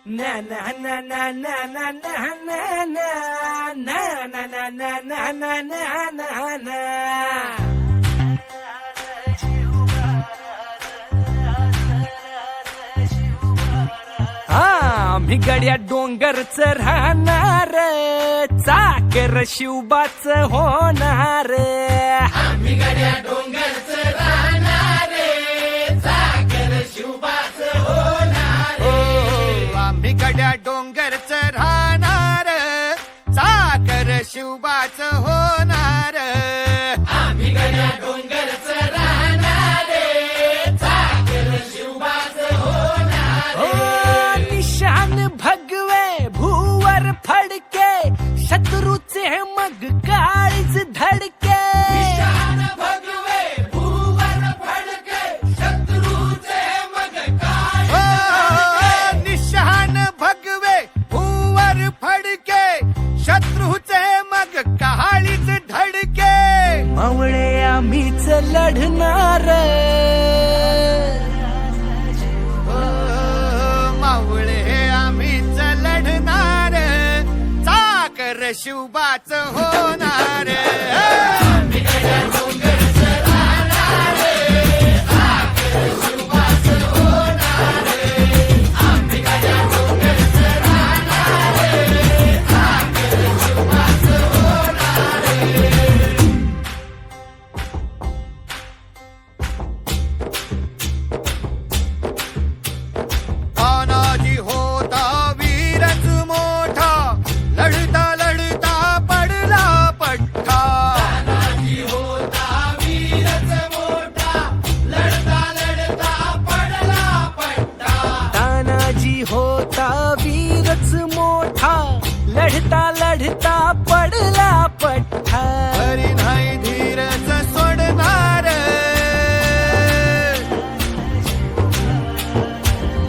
na na na na na na na na na na na na na na na na na. आम्ही गड्या डोंगरच राहणार, चाकर शिवबाच होणार. आम्ही गड्या डोंगरच राहणार, चाकर शिवबाच होणार. आम्ही गड्या डोंगरच राहणार, चाकर शिवबाच होणार. आम्ही गड्या डोंगरच राहणार, चाकर शिवबाच होणार. निशान भगवे भूवर फडके, शत्रूचे मग काळीच धडके. निशान भगवे भूवर फडके, शत्रूचे मग काळीच धडके. निशान भगवे भूवर फडके, शत्रूचे मग काळीच धडके. मावळे आम्हीच लढणार, मावळे आम्हीच लढणार, चाकर शिवबाच होणार. आम्ही गड्या डोंगरच राहणार, चाकर शिवबाच होणार. आम्ही गड्या डोंगरच राहणार, चाकर शिवबाच होणार. तानाजी होता वीरच मोठा, लढता लढता पडला पठ्ठा. तानाजी होता वीरच मोठा, लढता लढता पडला पट्टा. तानाजी होता वीरच मोठा, लढता लढता पडला पठ्ठा. हरी नाही धीरच सोडणार,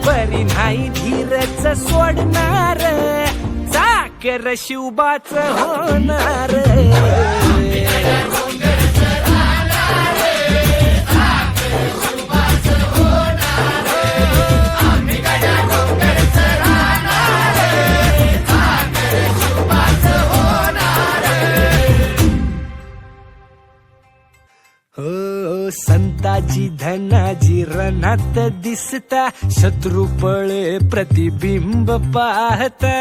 परी नाही धीरच सोडणार, चाकर शिवबाच होणार. डोंगरच राहणार, चाकर शिवबाच होणार. आम्ही गड्या डोंगरच राहणार, चाकर शिवबाच होणार. हो संताजी धनाजी रणात दिसता, शत्रू पळे प्रतिबिंब पाहता.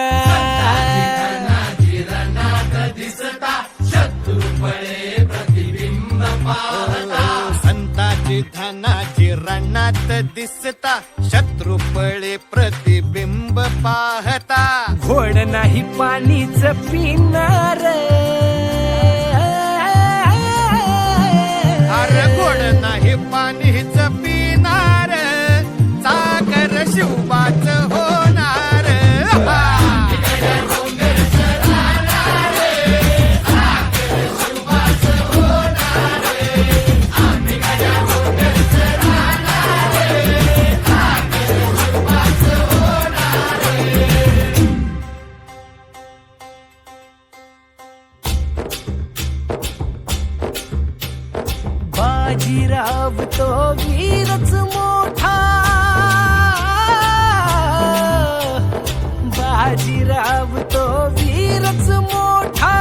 धनाजी रणात दिसता, शत्रू पळे प्रतिबिंब पाहता. संताची धनाची रणात दिसता, शत्रू पळे प्रतिबिंब पाहता. घोड नाही पाणीच पिणार, अरे गोड नाही पाणीच पिणार, चाकर शिवबाच होणार. आम्ही गड्या डोंगरच राहणार, चाकर शिवबाच होणार. आम्ही गड्या डोंगरच राहणार, चाकर शिवबाच होणार. बाजीराव तो वीरच मोठा, बाजीराव तो वीरच मोठा,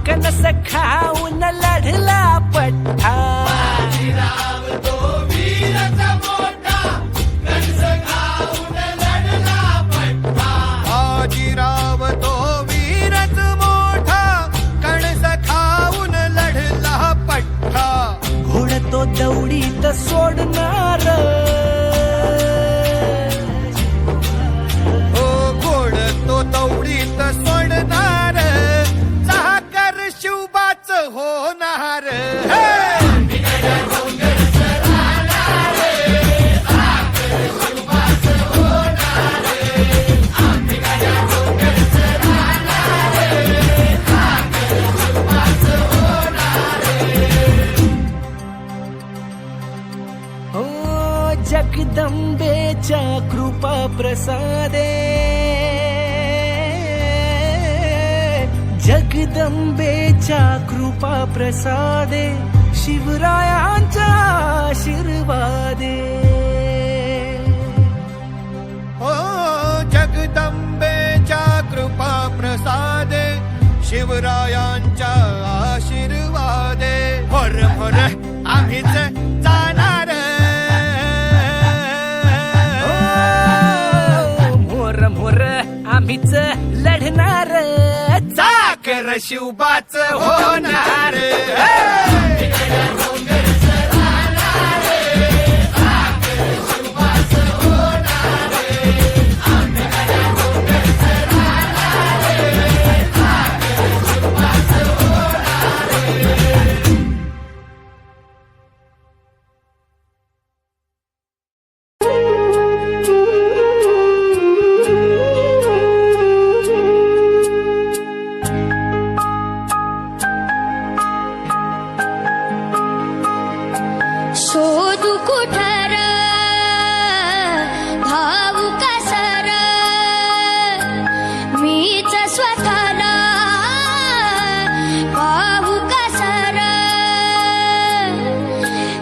कणस खाऊन लढला पठ्ठा. बाजीराव तो वीरच मोठा, कंस खाऊन लढला पट्टा. बाजीराव तो वीरच मोठा, कणस खाऊन लढला पठ्ठा. घोड तो दौडीत सोडणार, ओ घोड तो दौडीत सोडणार, चाकर शिवबाच होणार. आम्ही गड्या डोंगरच राहणार, चाकर शिवबाच होणार. आम्ही गड्या डोंगरच राहणार, चाकर शिवबाच होणार. हो जगदंबेच्या कृपा प्रसादे, जगदंबेच्या कृपा प्रसादे, शिवरायांचा आशीर्वादे. ओ जगदंबे शिवरायांच्या आशीर्वादे भर भर आम्हीच जाणार मोर मोर आम्हीच लढणार चाकर शिवबाच होणार शोधू कुठर भाऊ कसर मीच स्वतःला भाऊ कसर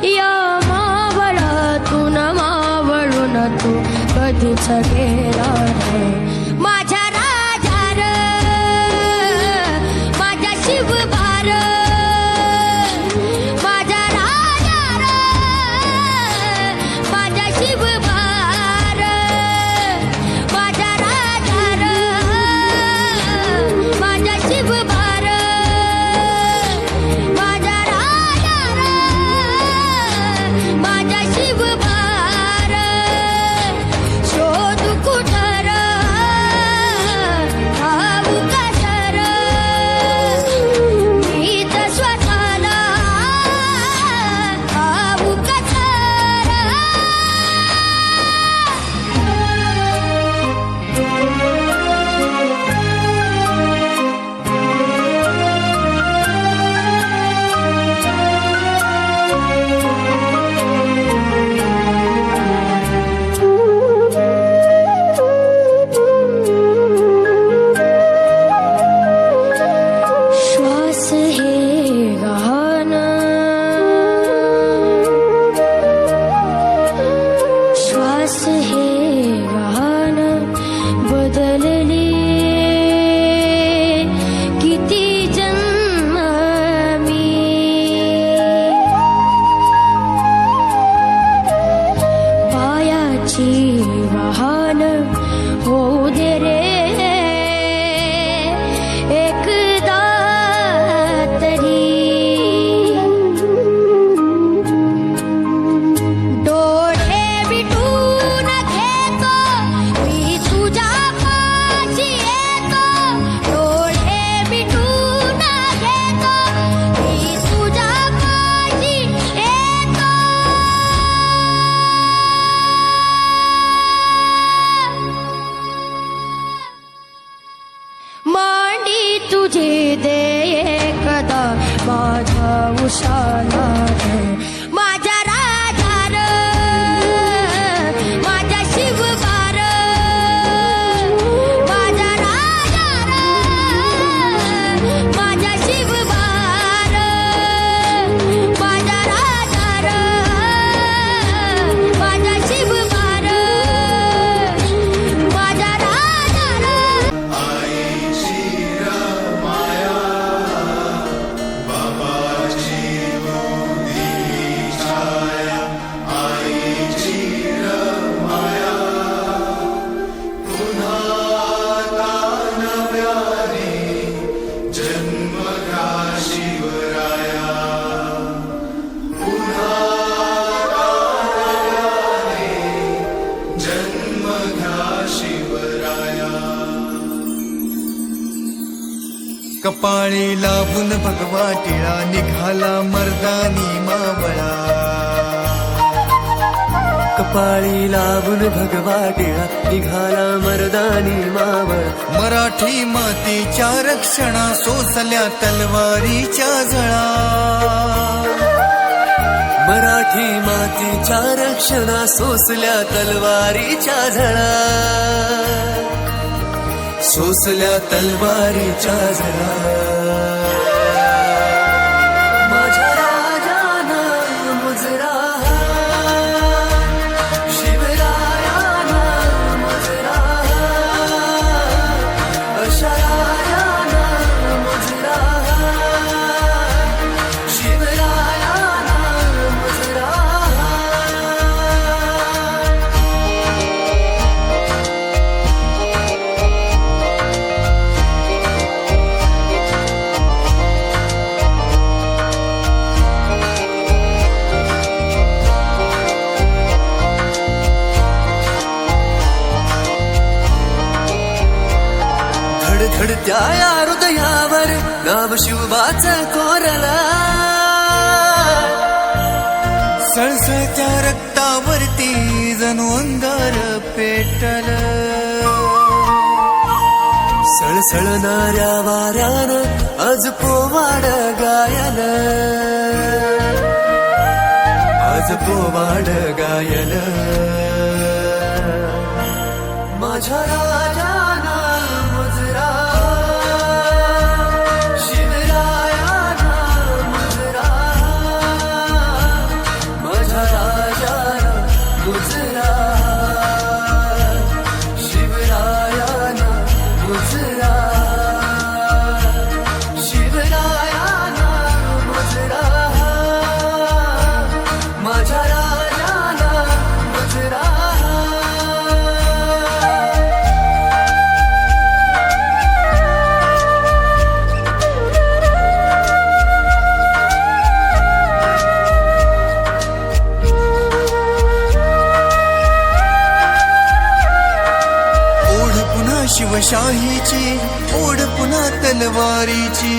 या मावळातून मावळून तू कधीच गेला माझ्या राजार माझ्या शिवभार माझ्या राजार माझ्या शिवभार माझ्या राजार माझ्या शिवभार माझ्या राजार माझ्या शिवभार शोधू कुठर भाऊ कसर मीच स्वतःला भाऊ कसर श्वास हे गहन श्वास हे गहन बदलले किती जन्म मी पायाची वाहन होऊ दे रे एकदा तरी डोळे मिटून घेतो मी तुझ्या पाशी येतो डोळे मिटून घेतो मी तुझ्या पाशी येतो मांडी तुझी दे एकदा माझा उशाला माझ्या राजार माझ्या शिवभार माझ्या राजार माझ्या शिवभार माझ्या राजार माझ्या शिवभार माझ्या राजार कपाळी लावून भगवा टिळा निघाला मर्दानी मावळा कपाळी लावून भगवा टिळा निघाला मर्दानी मावळ मराठी मातीच्या रक्षणा सोसल्या तलवारीच्या झळा मराठी मातीच्या रक्षणा सोसल्या तलवारीच्या झळा सोसल्या तलवारीच्या झळा माझ्या राजाना मुजरा शिवरायाना मुजरा अशा राजाना मुजरा त्या या हृदयावर नाव शिवबाच कोरला सळसळत्या रक्तावरती जणू अंगार पेटल सळसळणाऱ्या वाऱ्यानं आज पोवाड गायल आज पोवाड गायल माझ्या राजाना मुजरा शिवरायाना मुजरा माझ्या राजाना मुजरा शिवरायाना मुजरा शिवरायाना मुजरा माझ्या राजाना मुजरा शिवशाहीची ओढ पुन्हा तलवारीची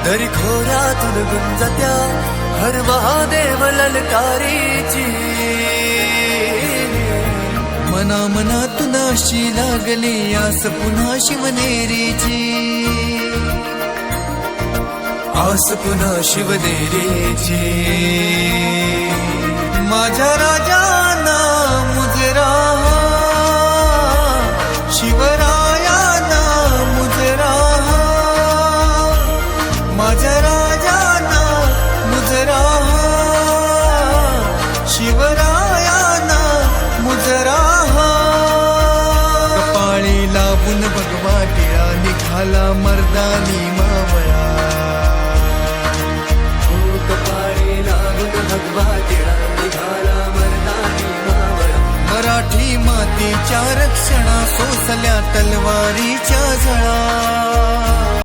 दरी खोऱ्यातून गुंजत्या हर महादेव ललकारीची मना मनातून अशी लागली आस पुन्हा शिवनेरीची आस पुन्हा शिवनेरीची माझ्या राजाना मुजरा शिवरायाना मुजरा माझ्या राजाना मुजरा शिवरायाना मुजरा कपाळी लावून भगवा टिळा निघाला मर्दानी मावळा कपाळी लागून भगवा टिळा निघाला मर्दानी मावळा मराठी मातीच्या रक्षणा सोसल्या तलवारीच्या झळा